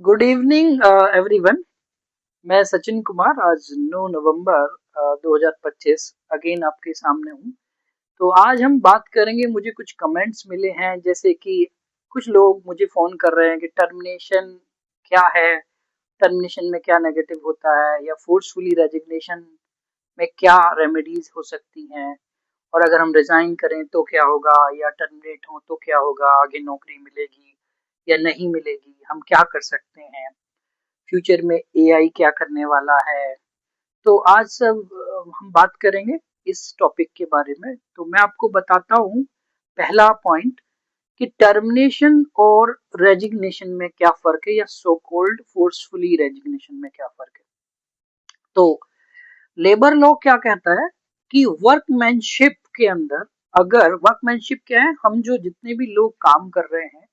Good evening everyone. मैं सचिन कुमार आज 9 नवंबर 2025 again आपके सामने हूँ। तो आज हम बात करेंगे, मुझे कुछ कमेंट्स मिले हैं जैसे कि कुछ लोग मुझे फ़ोन कर रहे हैं कि टर्मिनेशन क्या है, टर्मिनेशन में क्या नेगेटिव होता है, या फोर्सफुली रेजिग्नेशन में क्या रेमेडीज हो सकती हैं, और अगर हम रिजाइन करें तो क्या होगा, या टर्मिनेट हो तो क्या होगा, आगे नौकरी मिलेगी या नहीं मिलेगी, हम क्या कर सकते हैं, फ्यूचर में एआई क्या करने वाला है। तो आज सब हम बात करेंगे इस टॉपिक के बारे में। तो मैं आपको बताता हूँ पहला पॉइंट कि टर्मिनेशन और रेजिग्नेशन में क्या फर्क है, या सो कॉल्ड फोर्सफुली रेजिग्नेशन में क्या फर्क है। तो लेबर लॉ क्या कहता है कि वर्कमैनशिप के अंदर, अगर वर्कमैनशिप क्या है, हम जो जितने भी लोग काम कर रहे हैं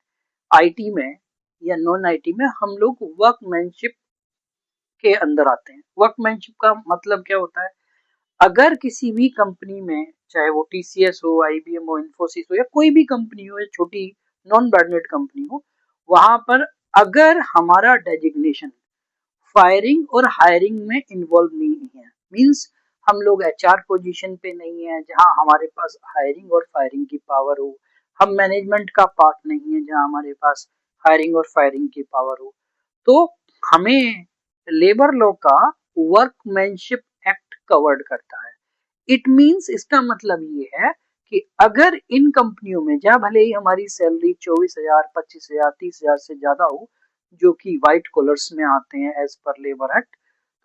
आईटी में या नॉन आईटी में, हम लोग वर्कमैनशिप के अंदर आते हैं। वर्कमैनशिप का मतलब क्या होता है, अगर किसी भी कंपनी में, चाहे वो टीसीएस हो, आईबीएम हो, इन्फोसिस हो, या कोई भी कंपनी हो, या छोटी नॉन ब्रांडेड कंपनी हो, वहां पर अगर हमारा डेजिग्नेशन फायरिंग और हायरिंग में इन्वॉल्व नहीं है, मींस हम लोग एचआर पोजीशन पे नहीं है जहां हमारे पास हायरिंग और फायरिंग की पावर हो, हम मैनेजमेंट का पार्ट नहीं है जहां हमारे पास हायरिंग और फायरिंग की पावर हो, तो हमें लेबर लॉ का वर्कमैनशिप एक्ट कवर्ड करता है। इट मींस, इसका मतलब ये है कि अगर इन कंपनियों में, जहां भले ही हमारी सैलरी 24,000, 25,000, 30,000 से ज्यादा हो, जो कि व्हाइट कॉलर्स में आते हैं एज पर लेबर एक्ट,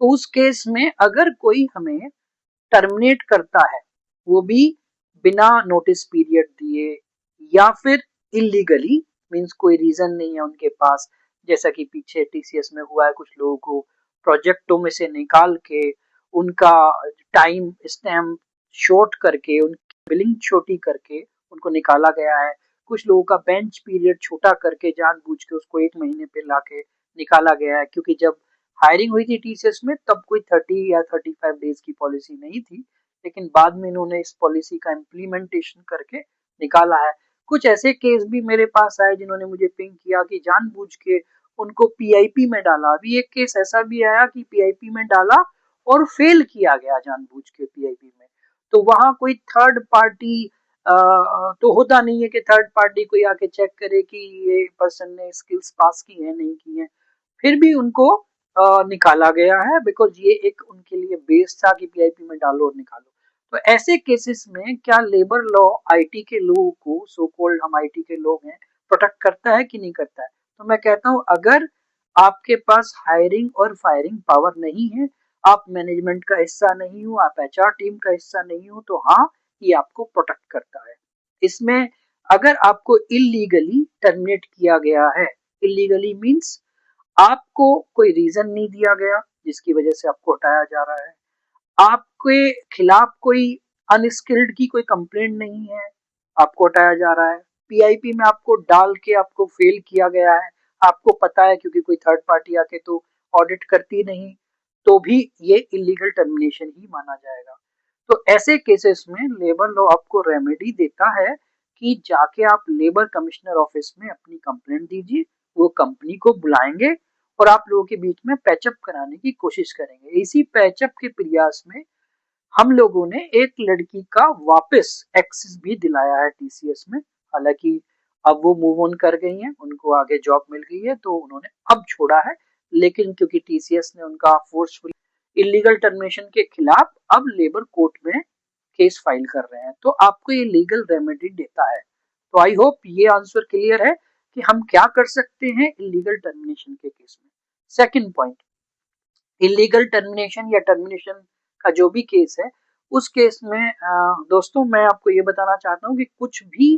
तो उस केस में अगर कोई हमें टर्मिनेट करता है, वो भी बिना नोटिस पीरियड दिए या फिर इलीगली, मींस कोई रीजन नहीं है उनके पास, जैसा कि पीछे टीसीएस में हुआ है, कुछ लोगों को प्रोजेक्टों में से निकाल के उनका टाइम स्टैम्प शॉर्ट करके, उनकी बिलिंग छोटी करके उनको निकाला गया है। कुछ लोगों का बेंच पीरियड छोटा करके जानबूझ के उसको 1 महीने पे लाके निकाला गया है, क्योंकि जब हायरिंग हुई थी टीसीएस में तब कोई 30 या 35 डेज की पॉलिसी नहीं थी, लेकिन बाद में इन्होंने इस पॉलिसी का इम्प्लीमेंटेशन करके निकाला है। कुछ ऐसे केस भी मेरे पास आए जिन्होंने मुझे पिंग किया कि जानबूझ के उनको पीआईपी में डाला। अभी एक केस ऐसा भी आया कि पीआईपी में डाला और फेल किया गया जानबूझ के पीआईपी में। तो वहां कोई थर्ड पार्टी तो होता नहीं है कि थर्ड पार्टी कोई आके चेक करे कि ये पर्सन ने स्किल्स पास की है नहीं की है, फिर भी उनको निकाला गया है, बिकॉज ये एक उनके लिए बेस था कि पीआईपी में डालो और निकालो। तो ऐसे केसेस में क्या लेबर लॉ आईटी के लोगों को, सो कॉल्ड हम आईटी के लोग हैं, प्रोटेक्ट करता है कि नहीं करता है? तो मैं कहता हूं, अगर आपके पास हायरिंग और फायरिंग पावर नहीं है, आप मैनेजमेंट का हिस्सा नहीं हो, आप एचआर टीम का हिस्सा नहीं हो, तो हाँ, ये आपको प्रोटेक्ट करता है। इसमें अगर आपको इलीगली टर्मिनेट किया गया है, इलीगली मींस आपको कोई रीजन नहीं दिया गया जिसकी वजह से आपको हटाया जा रहा है, आपके खिलाफ कोई अनस्किल्ड की कोई कंप्लेंट नहीं है, आपको हटाया जा रहा है, पीआईपी में आपको डाल के आपको फेल किया गया है, आपको पता है क्योंकि कोई थर्ड पार्टी आके तो ऑडिट करती नहीं, तो भी ये इलीगल टर्मिनेशन ही माना जाएगा। तो ऐसे केसेस में लेबर लॉ आपको रेमेडी देता है कि जाके आप लेबर कमिश्नर ऑफिस में अपनी कंप्लेंट दीजिए, वो कंपनी को बुलाएंगे और आप लोगों के बीच में पैचअप कराने की कोशिश करेंगे। इसी पैचअप के प्रयास में हम लोगों ने एक लड़की का वापस एक्सेस भी दिलाया है टीसीएस में। हालांकि अब वो मूव ऑन कर गई हैं, उनको आगे जॉब मिल गई है तो उन्होंने अब छोड़ा है, लेकिन क्योंकि टीसीएस ने उनका फोर्सफुल इलीगल टर्मिनेशन के खिलाफ अब लेबर कोर्ट में केस फाइल कर रहे हैं, तो आपको ये लीगल रेमेडी देता है। तो आई होप ये आंसर क्लियर है कि हम क्या कर सकते हैं इलीगल टर्मिनेशन के केस में। सेकंड पॉइंट, इलीगल टर्मिनेशन या टर्मिनेशन का जो भी केस है, उस केस में दोस्तों मैं आपको ये बताना चाहता हूँ कि कुछ भी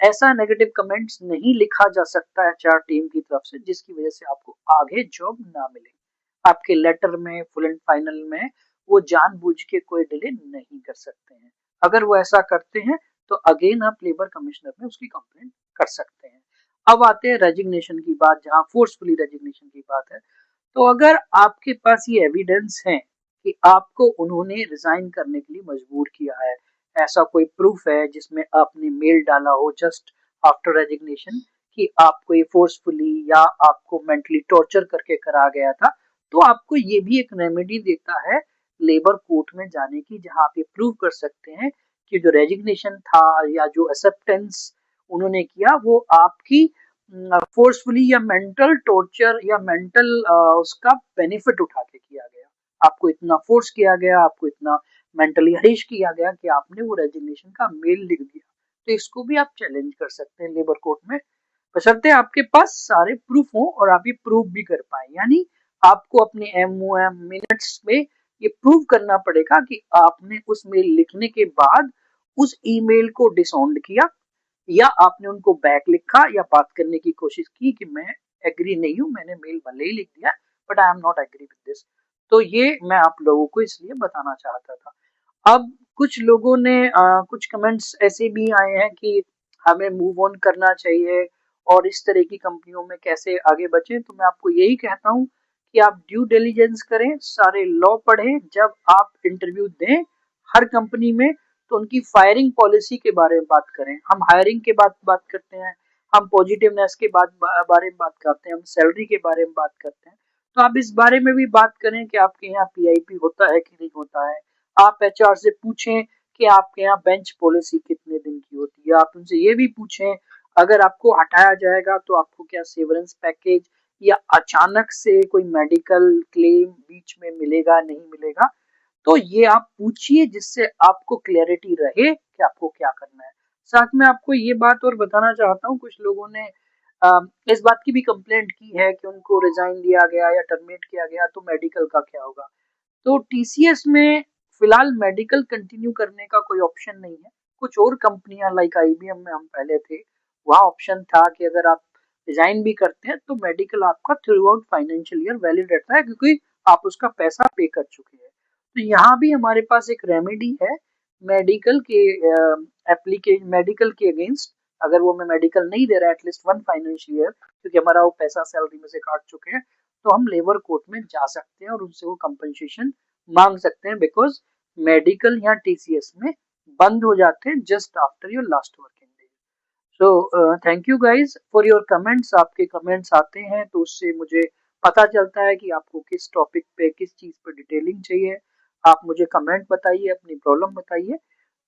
ऐसा नेगेटिव कमेंट्स नहीं लिखा जा सकता एचआर टीम की तरफ से जिसकी वजह से आपको आगे जॉब ना मिले। आपके लेटर में, फुल एंड फाइनल में वो जानबूझ के कोई डिले नहीं कर सकते हैं। अगर वो ऐसा करते हैं तो अगेन आप लेबर कमिश्नर में उसकी कंप्लेंट कर सकते हैं। अब आते हैं रेजिग्नेशन की बात, जहां फोर्सफुली रेजिग्नेशन की बात है। तो अगर आपके पास ये एविडेंस है कि आपको उन्होंने रिजाइन करने के लिए मजबूर किया है, ऐसा कोई प्रूफ है जिसमें आपने मेल डाला हो जस्ट आफ्टर रेजिग्नेशन कि आपको ये फोर्सफुली या आपको मेंटली टॉर्चर करके करा गया था, तो आपको ये भी एक रेमेडी देता है लेबर कोर्ट में जाने की, जहां आप ये प्रूव कर सकते हैं कि जो रेजिग्नेशन था या जो एक्सेप्टेंस उन्होंने किया वो आपकी फोर्सफुली या मेंटल टॉर्चर या मेंटल उसका बेनिफिट उठा के किया गया। आपको इतना फोर्स किया गया, आपको इतना मेंटली हरीश किया गया कि आपने वो रेजिग्नेशन का मेल लिख दिया। तो इसको भी आप चैलेंज कर सकते हैं लेबर कोर्ट में, बशर्ते आपके पास सारे प्रूफ हो और आप ये प्रूव भी कर पाए। यानी आपको अपने MOM मिनट्स में ये प्रूव करना पड़ेगा कि आपने उस मेल लिखने के बाद उस ईमेल को डिसऑन्ड किया, या आपने उनको बैक लिखा या बात करने की कोशिश की कि मैं एग्री नहीं हूं, मैंने मेल भले ही लिख दिया but I am not agree with this. तो ये मैं आप लोगों को इसलिए बताना चाहता था। अब कुछ लोगों ने कुछ कमेंट्स ऐसे भी आए हैं कि हमें मूव ऑन करना चाहिए और इस तरह की कंपनियों में कैसे आगे बढ़ें। तो मैं आपको यही कहता हूं कि आप ड्यू डिलिजेंस करें, सारे लॉ पढ़ें, जब आप इंटरव्यू दें हर कंपनी में तो उनकी फायरिंग पॉलिसी के बारे में बात करें। हम हायरिंग के बात करते हैं, हम पॉजिटिवनेस के बारे में बात करते हैं, हम सैलरी के बारे में बात करते हैं। तो आप इस बारे में भी बात करें कि आपके यहाँ PIP होता है कि नहीं होता है। आप HR से पूछें कि आपके यहाँ बेंच पॉलिसी कितने दिन की होती है। आप उनसे ये भी पूछें अगर आपको हटाया जाएगा तो आपको क्या सेवरेंस पैकेज या अचानक से कोई मेडिकल क्लेम बीच में मिलेगा नहीं मिलेगा। तो ये आप पूछिए जिससे आपको क्लैरिटी रहे कि आपको क्या करना है। साथ में आपको ये बात और बताना चाहता हूँ, कुछ लोगों ने इस बात की भी कंप्लेंट की है कि उनको रिजाइन दिया गया या टर्मिनेट किया गया तो मेडिकल का क्या होगा। तो TCS में फिलहाल मेडिकल कंटिन्यू करने का कोई ऑप्शन नहीं है। कुछ और कंपनियां लाइक IBM में हम पहले थे, वहाँ ऑप्शन था कि अगर आप रिजाइन भी करते हैं तो मेडिकल आपका through out financial year valid रहता है, क्योंकि आप उसका पैसा पे कर चुके हैं। तो यहाँ भी हमारे पास एक रेमेडी है मेडिकल के मेडिकल के अगेंस्ट। अगर वो हमें मेडिकल नहीं दे रहा है एटलीस्ट 1 फाइनेंशियल ईयर, क्योंकि हमारा वो पैसा सैलरी में से काट चुके हैं, तो हम लेबर कोर्ट में जा सकते हैं और उनसे वो कंपनसेशन मांग सकते हैं, बिकॉज मेडिकल यहाँ TCS में बंद हो जाते हैं just after your last working day. So thank you guys for your comments. आपके कमेंट्स आते हैं तो उससे मुझे पता चलता है कि आपको किस टॉपिक पे किस चीज पे डिटेलिंग चाहिए। आप मुझे कमेंट बताइए, अपनी प्रॉब्लम बताइए,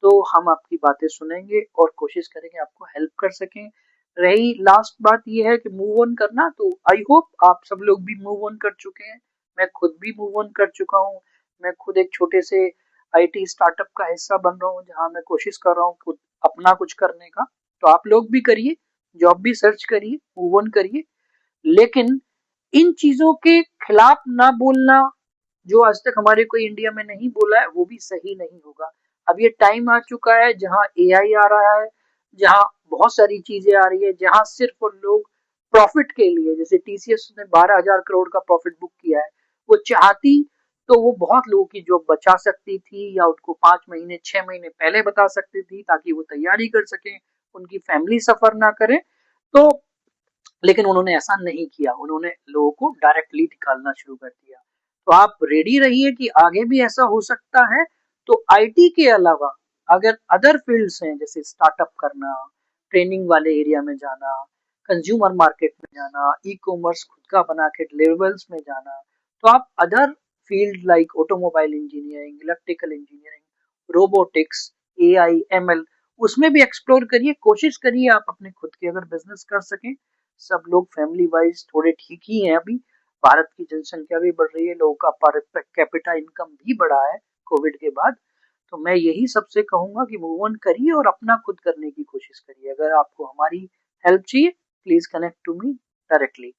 तो हम आपकी बातें सुनेंगे और कोशिश करेंगे आपको हेल्प कर सकें। रही लास्ट बात ये है कि मूव ऑन करना, तो आई होप आप सब लोग भी मूव ऑन कर चुके हैं। मैं खुद भी मूव ऑन कर चुका हूँ। मैं खुद एक छोटे से IT स्टार्टअप का हिस्सा बन रहा हूँ जहाँ मैं कोशिश कर रहा हूँ खुद अपना कुछ करने का। तो आप लोग भी करिए, जॉब भी सर्च करिए, मूव ऑन करिए, लेकिन इन चीजों के खिलाफ ना बोलना जो आज तक हमारे कोई इंडिया में नहीं बोला है वो भी सही नहीं होगा। अब ये टाइम आ चुका है जहां AI आ रहा है, जहां बहुत सारी चीजें आ रही है, जहां सिर्फ लोग प्रॉफिट के लिए, जैसे TCS ने 12,000 करोड़ का प्रॉफिट बुक किया है, वो चाहती तो वो बहुत लोगों की जॉब बचा सकती थी या उनको 5 महीने 6 महीने पहले बता सकती थी ताकि वो तैयारी कर सके, उनकी फैमिली सफर ना करे। तो लेकिन उन्होंने ऐसा नहीं किया, उन्होंने लोगों को डायरेक्टली निकालना शुरू कर दिया। तो आप रेडी रहिए कि आगे भी ऐसा हो सकता है। तो IT के अलावा अगर अदर फील्ड्स हैं जैसे स्टार्टअप करना, ट्रेनिंग वाले एरिया में जाना, कंज्यूमर मार्केट में जाना, E-कॉमर्स खुद का बना के लेवल्स में जाना, तो आप other field like automobile engineering, electrical engineering, robotics, AI ML उसमें भी एक्सप्लोर करिए। कोशिश करिए आप अपने खुद के अगर बिजनेस कर सकें। सब लोग फैमिली वाइज थोड़े ठीक ही हैं अभी। भारत की जनसंख्या भी बढ़ रही है, लोगों का पर कैपिटा इनकम भी बढ़ा है कोविड के बाद। तो मैं यही सबसे कहूंगा कि मूव ऑन करिए और अपना खुद करने की कोशिश करिए। अगर आपको हमारी हेल्प चाहिए please connect to me directly.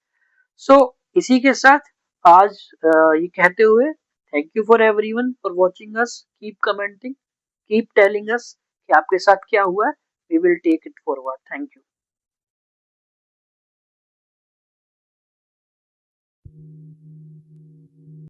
So इसी के साथ आज ये कहते हुए thank you for everyone for watching us. Keep commenting, keep telling us कि आपके साथ क्या हुआ है। We will take it forward. Thank you.